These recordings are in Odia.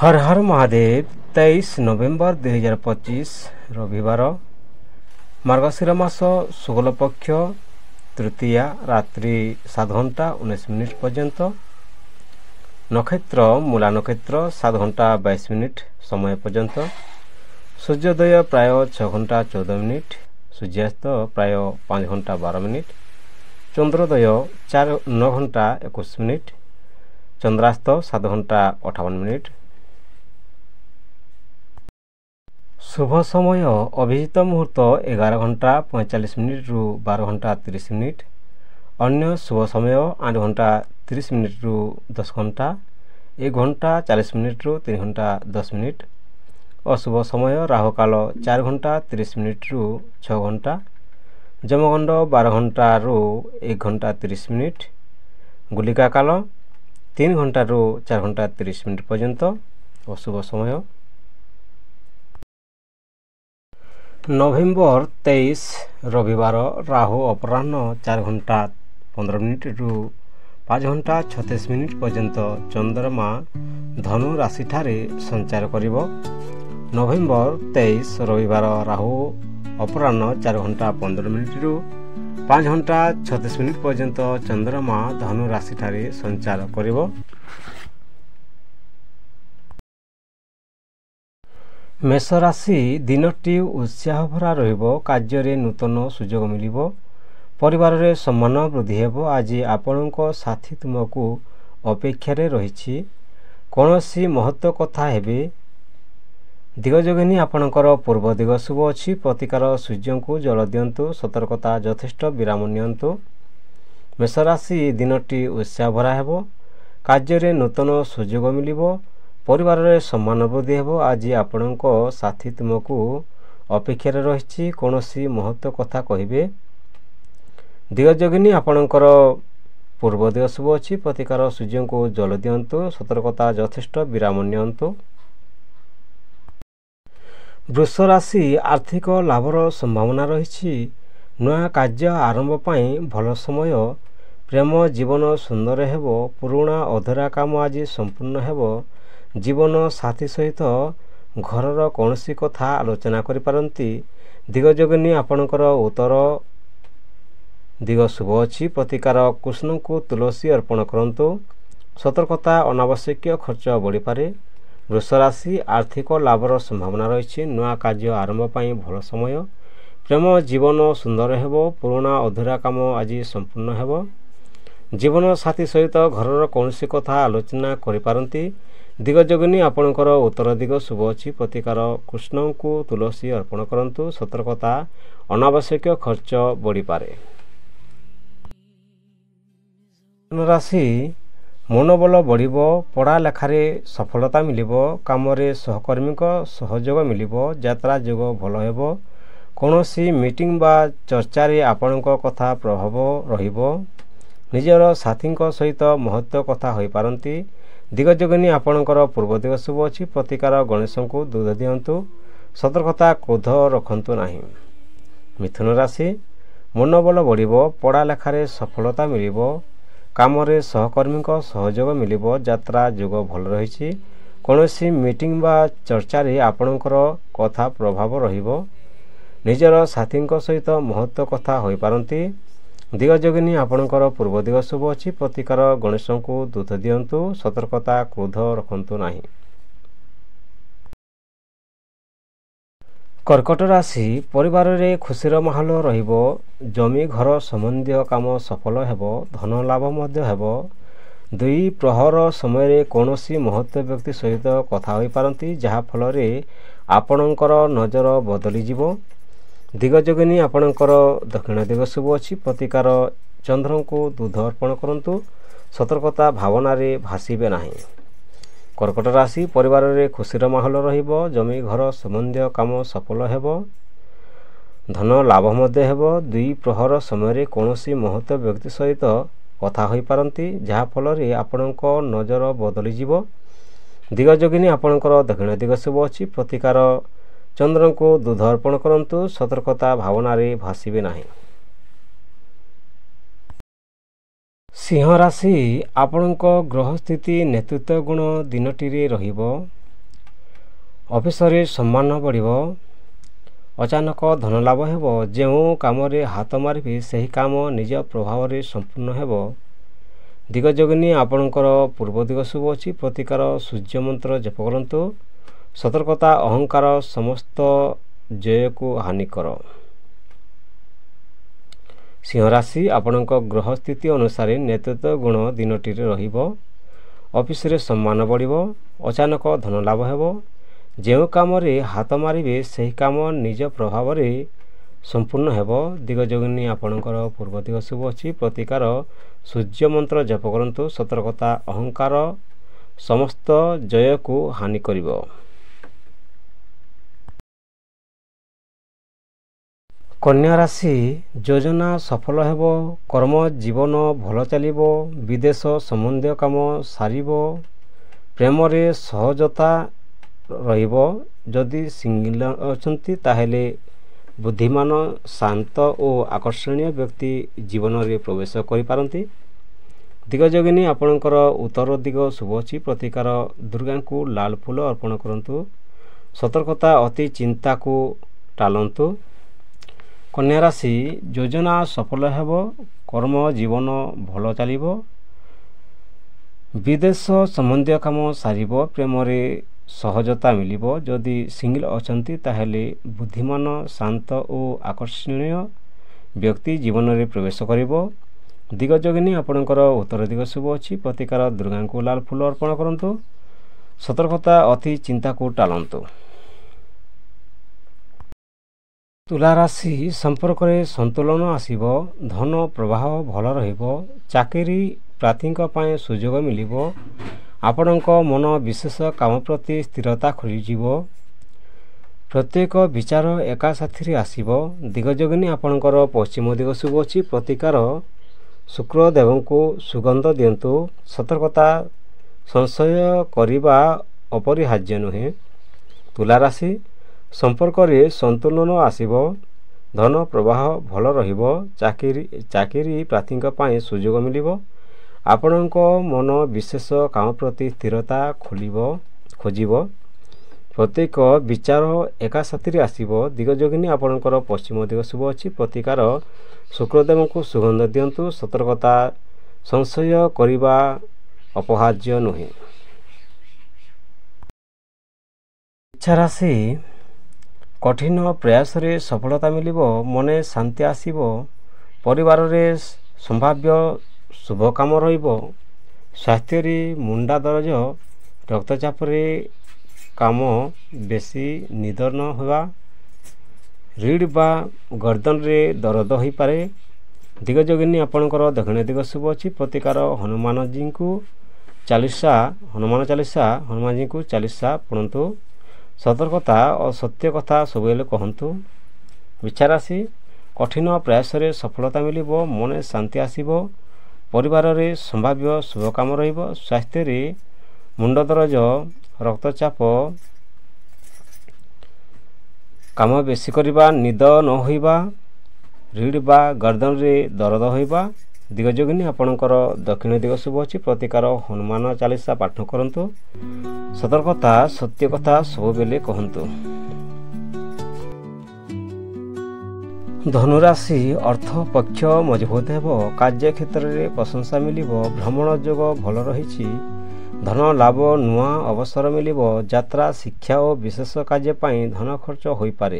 हर हर महादेव 23 नवेम्बर 2025 रविवार मार्गशीर मास शुक्ल पक्ष तृतीया रात्रि 7 घंटा 19 मिनिट पर्यंत नक्षत्र मूला नक्षत्र 7 घंटा 22 मिनिट समय पर्यंत सूर्योदय प्राय 6 घंटा 14 मिनिट सूर्यास्त प्राय 5 घंटा 12 मिनिट चंद्रोदय 9 घंटा 21 मिनिट चंद्रास्त 7 घंटा 58 मिनिट शुभ समय अभिजित मुहूर्त 11 घंटा 45 मिनिट रु 12 घंटा 30 मिनिट अन्य शुभ समय 8 घंटा 30 मिनिट रु 10 घंटा 1 घंटा 40 मिनिट रु 3 घंटा 10 मिनिट अशुभ समय राहु काल 4 घंटा 30 मिनिट रु 6 घंटा जमगंड 12 घंटा रु 1 घंटा 30 मिनिट गुलिका काल 3 घंटा रु 4 घंटा 30 मिनिट पर्यंत अशुभ समय नवेम्बर 23 रविवार राहु अपराह्न 4 घंटा 15 मिनिट रु 5 घंटा 36 मिनिट पर्यंत चंद्रमा धनु राशि ठारे संचार करिब। नवेम्बर 23 रविवार राहु अपराह्न 4 घंटा 15 मिनिट रु 5 घंटा 36 मिनिट पर्यंत चंद्रमा धनु राशि ठारे संचार करिब। मेष राशि दिनटी उत्साह भरा रहिबो कार्य नूतन सुजोग मिलिबो परिवार रे सम्मान वृद्धि हेबो। आज आपणको साथी तुमको अपेक्षा रे रहिछि कोनोसी महत्व कथा हेबे दिगजोगिनी आपणकर पूर्व दिग शुभ अछि प्रतिकार सूर्य को जल दियंतु सतर्कता यथेष्ट विराम नियंतु। मेष राशि दिनटी उत्साह भरा हेबो कार्य रे नूतन सुजोग मिलिबो परिवार रे सम्मान वृद्धि हेबो। आज आपणको साथी तुमको अपेक्षा रे रहिछि कोनोसी महत्व कथा कहिबे दिगजोगिनी आपणकर पूर्व दिग शुभ अछि प्रतिकार सूर्य को जल दियंतु सतर्कता यथेष्ट विराम नियंतु। वृष राशि आर्थिक लाभर संभावना रहिछि नया कार्य आरंभ पई भल समय प्रेम जीवन सुंदर हेबो पुराणा अधरा काम आज संपूर्ण हेबो जीवन साथी सहित घरर कौनसी कथा आलोचना करि पारंती दिगजोगिनी आपणकर उत्तर दिग शुभ अछि प्रतिकार कृष्ण को तुलसी अर्पण करंतु सतर्कता अनावश्यक खर्च बढ़ी पारे। वृष राशि आर्थिक लाभर संभावना रहिछि नया कार्य आरंभ पई भल समय प्रेम जीवन सुंदर हेबो पुराणा अधूरा काम आज संपूर्ण हेबो जीवन साथी सहित घरर कौनसी कथा आलोचना करि पारंती दिगजोगिनी आपणकर उत्तर दिग शुभ अछि प्रतिकार कृष्ण को तुलसी अर्पण करंतु सतर्कता अनावश्यक खर्च बढ़ी पारे। राशि मनोबल बढ़िबो पढ़ा लेखारे सफलता मिलिबो कामरे सहकर्मी सहयोग मिलिबो यात्रा जोग भल हेबो कोनोसी मीटिंग बा चर्चा रे आपणको कथा प्रभाव रहिबो निजर साथी सहित महत्व कथा होई पारंती दिगजोगिनी आपणकर पूर्व दिग शुभ अछि प्रतिकार गणेश को दूध दियंतु सतर्कता क्रोध रखंतु नाही। मिथुन राशि मनोबल बढ़िबो पढ़ा लेखारे सफलता मिलिबो कामरे सहकर्मी सहयोग मिलिबो यात्रा जोग भल रहिछि कोनोसी मीटिंग बा चर्चा रे आपणकर कथा प्रभाव रहिबो निजर साथी सहित महत्व कथा होई पारंती दिगजोगिनी आपणकर पूर्व दिग शुभ अछि प्रतिकार गणेश को दूध दियंतु सतर्कता क्रोध रखंतु नाही। कर्कट राशि परिवार रे खुशीर माहौल रहिबो जमी घर संबंधी काम सफल हेबो धन लाभ मध्य हेबो दुई प्रहर समय रे कोनोसी महत्व व्यक्ति सहित कथा होई पारंती जहा फल रे आपणकर नजर बदली जिवो दिगजोगिनी आपणकर दक्षिण दिग शुभ अछि प्रतिकार चंद्र को दूध अर्पण करंतु सतर्कता भावना रे भासीबे नाही। कर्कट राशि परिवार रे खुशीर माहौल रहिबो जमी घर संबंधी काम सफल हेबो धन लाभ मध्य हेबो दुई प्रहर समय रे कोनोसी महत्व व्यक्ति सहित कथा होई पारंती जहा फल रे आपणक नजर बदली जिवो दिगजोगिनी आपणकर दक्षिण दिग शुभ अछि प्रतिकार चंद्र को दूध अर्पण करंतु सतर्कता भावना रे भासीबे नाही। सिंह राशि आपणक ग्रह स्थिति नेतृत्व गुण दिनटी रे रहिबो ଅଫିସରେ ସମ୍ମାନ ବଢ଼ିବ। ଅଚାନକ ଧନ ଲାଭ ହେବ। ଯେଉଁ କାମରେ ହାତ ମାରିବେ ସେହି କାମ ନିଜ ପ୍ରଭାବରେ ସମ୍ପୂର୍ଣ୍ଣ ହେବ। ଦିଗଯୋଗିନୀ ଆପଣଙ୍କର ପୂର୍ବ ଦିଗ ଶୁଭ ଅଛି। ପ୍ରତିକାର ସୂର୍ଯ୍ୟ ମନ୍ତ୍ର ଜପ କରନ୍ତୁ। ସତର୍କତା ଅହଙ୍କାର ସମସ୍ତ ଜୟକୁ ହାନି କର। ସିଂହ ରାଶି ଆପଣଙ୍କ ଗ୍ରହ ସ୍ଥିତି ଅନୁସାରେ ନେତୃତ୍ୱ ଗୁଣ ଦିନଟିରେ ରହିବ। ଅଫିସରେ ସମ୍ମାନ ବଢ଼ିବ। ଅଚାନକ ଧନ ଲାଭ ହେବ। ଯେଉଁ କାମରେ ହାତ ମାରିବେ ସେହି କାମ ନିଜ ପ୍ରଭାବରେ ସମ୍ପୂର୍ଣ୍ଣ ହେବ। ଦିଗଯୋଗିନୀ ଆପଣଙ୍କର ପୂର୍ବ ଦିଗ ଶୁଭ ଅଛି। ପ୍ରତିକାର ସୂର୍ଯ୍ୟ ମନ୍ତ୍ର ଜପ କରନ୍ତୁ। ସତର୍କତା ଅହଙ୍କାର ସମସ୍ତ ଜୟକୁ ହାନି କରିବ। କନ୍ୟା ରାଶି ଯୋଜନା ସଫଳ ହେବ। କର୍ମ ଜୀବନ ଭଲ ଚାଲିବ। ବିଦେଶ ସମ୍ବନ୍ଧୀୟ କାମ ସାରିବ। ପ୍ରେମରେ ସହଜତା ରହିବ। ଯଦି ସିଙ୍ଗଲ ଅଛନ୍ତି ତାହେଲେ ବୁଦ୍ଧିମାନ ଶାନ୍ତ ଓ ଆକର୍ଷଣୀୟ ବ୍ୟକ୍ତି ଜୀବନରେ ପ୍ରବେଶ କରିପାରନ୍ତି। ଦିଗଯୋଗିନୀ ଆପଣଙ୍କର ଉତ୍ତର ଦିଗ ଶୁଭ ଅଛି। ପ୍ରତିକାର ଦୁର୍ଗାଙ୍କୁ ଲାଲ ଫୁଲ ଅର୍ପଣ କରନ୍ତୁ। ସତର୍କତା ଅତି ଚିନ୍ତାକୁ ଟାଳନ୍ତୁ। କନ୍ୟା ରାଶି ଯୋଜନା ସଫଳ ହେବ। କର୍ମ ଜୀବନ ଭଲ ଚାଲିବ। ବିଦେଶ ସମ୍ବନ୍ଧୀୟ କାମ ସାରିବ। ପ୍ରେମରେ ସହଜତା ମିଳିବ। ଯଦି ସିଙ୍ଗଲ ଅଛନ୍ତି ତାହେଲେ ବୁଦ୍ଧିମାନ ଶାନ୍ତ ଓ ଆକର୍ଷଣୀୟ ବ୍ୟକ୍ତି ଜୀବନରେ ପ୍ରବେଶ କରିବ। ଦିଗଯୋଗିନୀ ଆପଣଙ୍କର ଉତ୍ତର ଦିଗ ଶୁଭ ଅଛି। ପ୍ରତିକାର ଦୁର୍ଗାଙ୍କୁ ଲାଲ ଫୁଲ ଅର୍ପଣ କରନ୍ତୁ। ସତର୍କତା ଅତି ଚିନ୍ତାକୁ ଟାଳନ୍ତୁ। ତୁଲା ରାଶି ସମ୍ପର୍କରେ ସନ୍ତୁଳନ ଆସିବ। ଧନ ପ୍ରବାହ ଭଲ ରହିବ। ଚାକିରି ପ୍ରାର୍ଥୀଙ୍କ ପାଇଁ ସୁଯୋଗ ମିଳିବ। ଆପଣଙ୍କ ମନ ବିଶେଷ କାମ ପ୍ରତି ସ୍ଥିରତା ଖୋଲିଯିବ। ପ୍ରତ୍ୟେକ ବିଚାର ଏକା ସାଥିରେ ଆସିବ। ଦିଗଯୋଗିନୀ ଆପଣଙ୍କର ପଶ୍ଚିମ ଦିଗ ଶୁଭ ଅଛି। ପ୍ରତିକାର ଶୁକ୍ରଦେବଙ୍କୁ ସୁଗନ୍ଧ ଦିଅନ୍ତୁ। ସତର୍କତା ସଂଶୟ କରିବା ଅପରିହାର୍ଯ୍ୟ ନୁହେଁ। ତୁଲା ରାଶି ସମ୍ପର୍କରେ ସନ୍ତୁଳନ ଆସିବ। ଧନ ପ୍ରବାହ ଭଲ ରହିବ। ଚାକିରି ପ୍ରାର୍ଥୀଙ୍କ ପାଇଁ ସୁଯୋଗ ମିଳିବ। ଆପଣଙ୍କ ମନ ବିଶେଷ କାମ ପ୍ରତି ସ୍ଥିରତା ଖୋଜିବ। ପ୍ରତ୍ୟେକ ବିଚାର ଏକା ସାଥିରେ ଆସିବ। ଦିଗଯୋଗିନୀ ଆପଣଙ୍କର ପଶ୍ଚିମ ଦିଗ ଶୁଭ ଅଛି। ପ୍ରତିକାର ଶୁକ୍ରଦେବଙ୍କୁ ସୁଗନ୍ଧ ଦିଅନ୍ତୁ। ସତର୍କତା ସଂଶୟ କରିବା ଅପରିହାର୍ଯ୍ୟ ନୁହେଁ। ଇଚ୍ଛା ରାଶି କଠିନ ପ୍ରୟାସରେ ସଫଳତା ମିଳିବ। ମନେ ଶାନ୍ତି ଆସିବ। ପରିବାରରେ ସମ୍ଭାବ୍ୟ ଶୁଭ କାମ ରହିବ। ସ୍ୱାସ୍ଥ୍ୟରେ ମୁଣ୍ଡା ଦରଜ ରକ୍ତଚାପରେ କାମ ବେଶୀ ନିଦ ନ ହେବା ରିଡ଼୍ ବା ଗର୍ଦ୍ଦନରେ ଦରଦ ହୋଇପାରେ। ଦିଗଯୋଗିନୀ ଆପଣଙ୍କର ଦକ୍ଷିଣ ଦିଗ ଶୁଭ ଅଛି। ପ୍ରତିକାର ହନୁମାନଜୀଙ୍କୁ ଚାଳିଶା ପଢ଼ନ୍ତୁ। ସତର୍କତା ଓ ସତ୍ୟ କଥା ସବୁବେଳେ କହନ୍ତୁ। ଇଚ୍ଛା ରାଶି କଠିନ ପ୍ରୟାସରେ ସଫଳତା ମିଳିବ। ମନେ ଶାନ୍ତି ଆସିବ। ପରିବାରରେ ସମ୍ଭାବ୍ୟ ଶୁଭ କାମ ରହିବ। ସ୍ୱାସ୍ଥ୍ୟରେ ମୁଣ୍ଡ ଦରଜ ରକ୍ତଚାପ କାମ ବେଶୀ କରିବା ନିଦ ନ ହୋଇବା ରିଡ଼୍ ବା ଗର୍ଦ୍ଦନରେ ଦରଦ ହୋଇବା। ଦିଗଯୋଗିନୀ ଆପଣଙ୍କର ଦକ୍ଷିଣ ଦିଗ ଶୁଭ ଅଛି। ପ୍ରତିକାର ହନୁମାନ ଚାଳିଶା ପାଠ କରନ୍ତୁ। ସତର୍କତା ସତ୍ୟ କଥା ସବୁବେଳେ କହନ୍ତୁ। ଧନୁରାଶି ଅର୍ଥ ପକ୍ଷ ମଜବୁତ ହେବ। କାର୍ଯ୍ୟକ୍ଷେତ୍ରରେ ପ୍ରଶଂସା ମିଳିବ। ଭ୍ରମଣ ଯୋଗ ଭଲ ରହିଛି। ଧନ ଲାଭ ନୂଆ ଅବସର ମିଳିବ। ଯାତ୍ରା ଶିକ୍ଷା ଓ ବିଶେଷ କାର୍ଯ୍ୟ ପାଇଁ ଧନ ଖର୍ଚ୍ଚ ହୋଇପାରେ।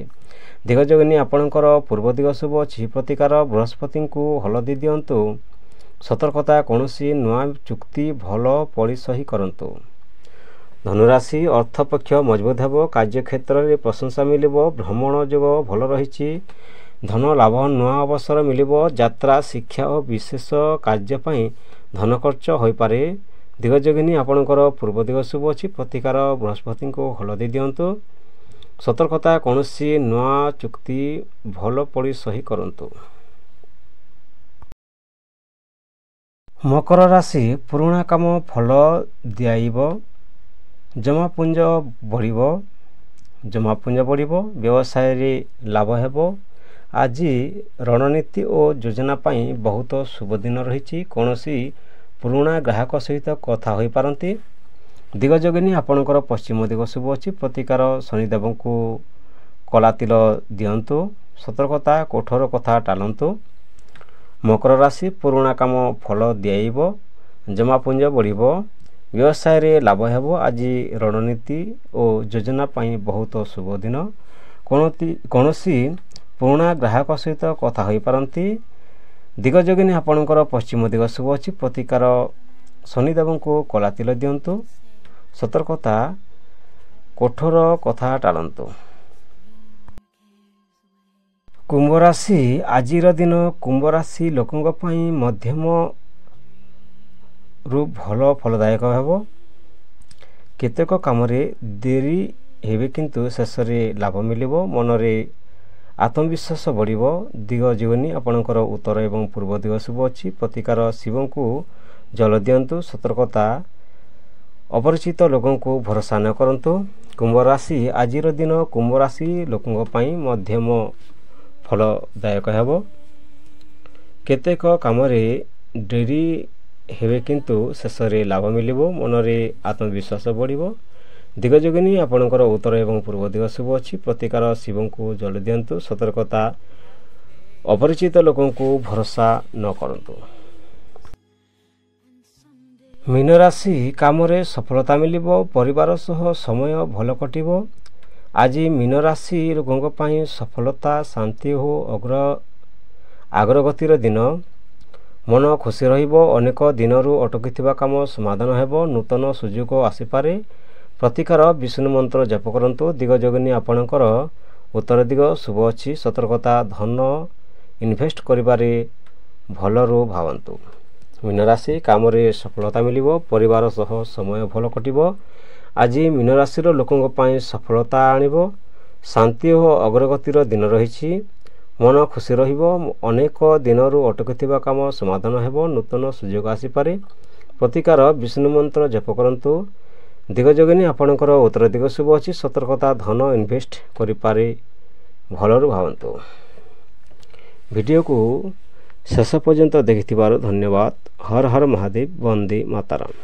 ଦିଗଯୋଗିନୀ ଆପଣଙ୍କର ପୂର୍ବ ଦିଗ ଶୁଭ ଅଛି। ପ୍ରତିକାର ବୃହସ୍ପତିଙ୍କୁ ହଳଦୀ ଦିଅନ୍ତୁ। ସତର୍କତା କୌଣସି ନୂଆ ଚୁକ୍ତି ଭଲ ପଡ଼ି ସହି କରନ୍ତୁ। ଧନୁରାଶି ଅର୍ଥ ପକ୍ଷ ମଜବୁତ ହେବ। କାର୍ଯ୍ୟକ୍ଷେତ୍ରରେ ପ୍ରଶଂସା ମିଳିବ। ଭ୍ରମଣ ଯୋଗ ଭଲ ରହିଛି। ଧନ ଲାଭ ନୂଆ ଅବସର ମିଳିବ। ଯାତ୍ରା ଶିକ୍ଷା ଓ ବିଶେଷ କାର୍ଯ୍ୟ ପାଇଁ ଧନ ଖର୍ଚ୍ଚ ହୋଇପାରେ। ଦିଗଯୋଗିନୀ ଆପଣଙ୍କର ପୂର୍ବ ଦିଗ ଶୁଭ ଅଛି। ପ୍ରତିକାର ବୃହସ୍ପତିଙ୍କୁ ହଳଦୀ ଦିଅନ୍ତୁ। ସତର୍କତା କୌଣସି ନୂଆ ଚୁକ୍ତି ଭଲ ପଡ଼ି ସହି କରନ୍ତୁ। ମକର ରାଶି ପୁରୁଣା କାମ ଫଳ ଦିଆଇବ। ଜମାପୁଞ୍ଜ ବଢ଼ିବ। ବ୍ୟବସାୟରେ ଲାଭ ହେବ। ଆଜି ରଣନୀତି ଓ ଯୋଜନା ପାଇଁ ବହୁତ ଶୁଭ ଦିନ ରହିଛି। କୌଣସି ପୁରୁଣା ଗ୍ରାହକ ସହିତ କଥା ହୋଇପାରନ୍ତି। ଦିଗଯୋଗିନୀ ଆପଣଙ୍କର ପଶ୍ଚିମ ଦିଗ ଶୁଭ ଅଛି। ପ୍ରତିକାର ଶନିଦେବଙ୍କୁ କଳା ତିଲ ଦିଅନ୍ତୁ। ସତର୍କତା କଠୋର କଥା ଟାଳନ୍ତୁ। ମକର ରାଶି ପୁରୁଣା କାମ ଫଳ ଦିଆଇବ। ଜମାପୁଞ୍ଜ ବଢ଼ିବ। ବ୍ୟବସାୟରେ ଲାଭ ହେବ। ଆଜି ରଣନୀତି ଓ ଯୋଜନା ପାଇଁ ବହୁତ ଶୁଭ ଦିନ। କୌଣସି ପୁରୁଣା ଗ୍ରାହକ ସହିତ କଥା ହୋଇପାରନ୍ତି। ଦିଗଯୋଗିନୀ ଆପଣଙ୍କର ପଶ୍ଚିମ ଦିଗ ଶୁଭ ଅଛି। ପ୍ରତିକାର ଶନିଦେବଙ୍କୁ କଳା ତିଲ ଦିଅନ୍ତୁ। ସତର୍କତା କଠୋର କଥା ଟାଳନ୍ତୁ। କୁମ୍ଭ ରାଶି ଆଜିର ଦିନ କୁମ୍ଭ ରାଶି ଲୋକଙ୍କ ପାଇଁ ମଧ୍ୟମରୁ ଭଲ ଫଳଦାୟକ ହେବ। କେତେକ କାମରେ ଡେରି ହେବେ କିନ୍ତୁ ଶେଷରେ ଲାଭ ମିଳିବ। ମନରେ ଆତ୍ମବିଶ୍ୱାସ ବଢ଼ିବ। ଦିଗଯୋଗିନୀ ଆପଣଙ୍କର ଉତ୍ତର ଏବଂ ପୂର୍ବ ଦିଗ ଶୁଭ ଅଛି। ପ୍ରତିକାର ଶିବଙ୍କୁ ଜଳ ଦିଅନ୍ତୁ। ସତର୍କତା ଅପରିଚିତ ଲୋକଙ୍କୁ ଭରସା ନ କରନ୍ତୁ। କୁମ୍ଭ ରାଶି ଆଜିର ଦିନ କୁମ୍ଭ ରାଶି ଲୋକଙ୍କ ପାଇଁ ମଧ୍ୟମ ଫଳଦାୟକ ହେବ। କେତେକ କାମରେ ଡେରି ହେବେ କିନ୍ତୁ ଶେଷରେ ଲାଭ ମିଳିବ। ମନରେ ଆତ୍ମବିଶ୍ୱାସ ବଢ଼ିବ। ଦିଗଯୋଗିନୀ ଆପଣଙ୍କର ଉତ୍ତର ଏବଂ ପୂର୍ବ ଦିଗ ଶୁଭ ଅଛି। ପ୍ରତିକାର ଶିବଙ୍କୁ ଜଳ ଦିଅନ୍ତୁ। ସତର୍କତା ଅପରିଚିତ ଲୋକଙ୍କୁ ଭରସା ନ କରନ୍ତୁ। ମୀନ ରାଶି କାମରେ ସଫଳତା ମିଳିବ। ପରିବାର ସହ ସମୟ ଭଲ କଟିବ। ଆଜି ମୀନ ରାଶି ଲୋକଙ୍କ ପାଇଁ ସଫଳତା ଶାନ୍ତି ଓ ଅଗ୍ରଗତିର ଦିନ। ମନ ଖୁସି ରହିବ। ଅନେକ ଦିନରୁ ଅଟକିଥିବା କାମ ସମାଧାନ ହେବ। ନୂତନ ସୁଯୋଗ ଆସିପାରେ। ପ୍ରତିକାର ବିଷ୍ଣୁ ମନ୍ତ୍ର ଜପ କରନ୍ତୁ। ଦିଗଯୋଗିନୀ ଆପଣଙ୍କର ଉତ୍ତର ଦିଗ ଶୁଭ ଅଛି। ସତର୍କତା ଧନ ଇନଭେଷ୍ଟ କରିବାରେ ଭଲରୁ ଭାବନ୍ତୁ। ମୀନ ରାଶି କାମରେ ସଫଳତା ମିଳିବ। ପରିବାର ସହ ସମୟ ଭଲ କଟିବ। ଆଜି ମୀନ ରାଶିର ଲୋକଙ୍କ ପାଇଁ ସଫଳତା ଆଣିବ। ଶାନ୍ତି ଓ ଅଗ୍ରଗତିର ଦିନ ରହିଛି। ମନ ଖୁସି ରହିବ। ଅନେକ ଦିନରୁ ଅଟକିଥିବା କାମ ସମାଧାନ ହେବ। ନୂତନ ସୁଯୋଗ ଆସିପାରେ। ପ୍ରତିକାର ବିଷ୍ଣୁ ମନ୍ତ୍ର ଜପ କରନ୍ତୁ। ଦିଗଯୋଗିନୀ ଆପଣଙ୍କର ଉତ୍ତର ଦିଗ ଶୁଭ ଅଛି। ସତର୍କତା ଧନ ଇନଭେଷ୍ଟ କରିପାରେ ଭଲରୁ ଭାବନ୍ତୁ। ଭିଡ଼ିଓକୁ ଶେଷ ପର୍ଯ୍ୟନ୍ତ ଦେଖିଥିବାରୁ ଧନ୍ୟବାଦ। ହର ହର ମହାଦେବ। ବନ୍ଦେ ମାତରମ୍।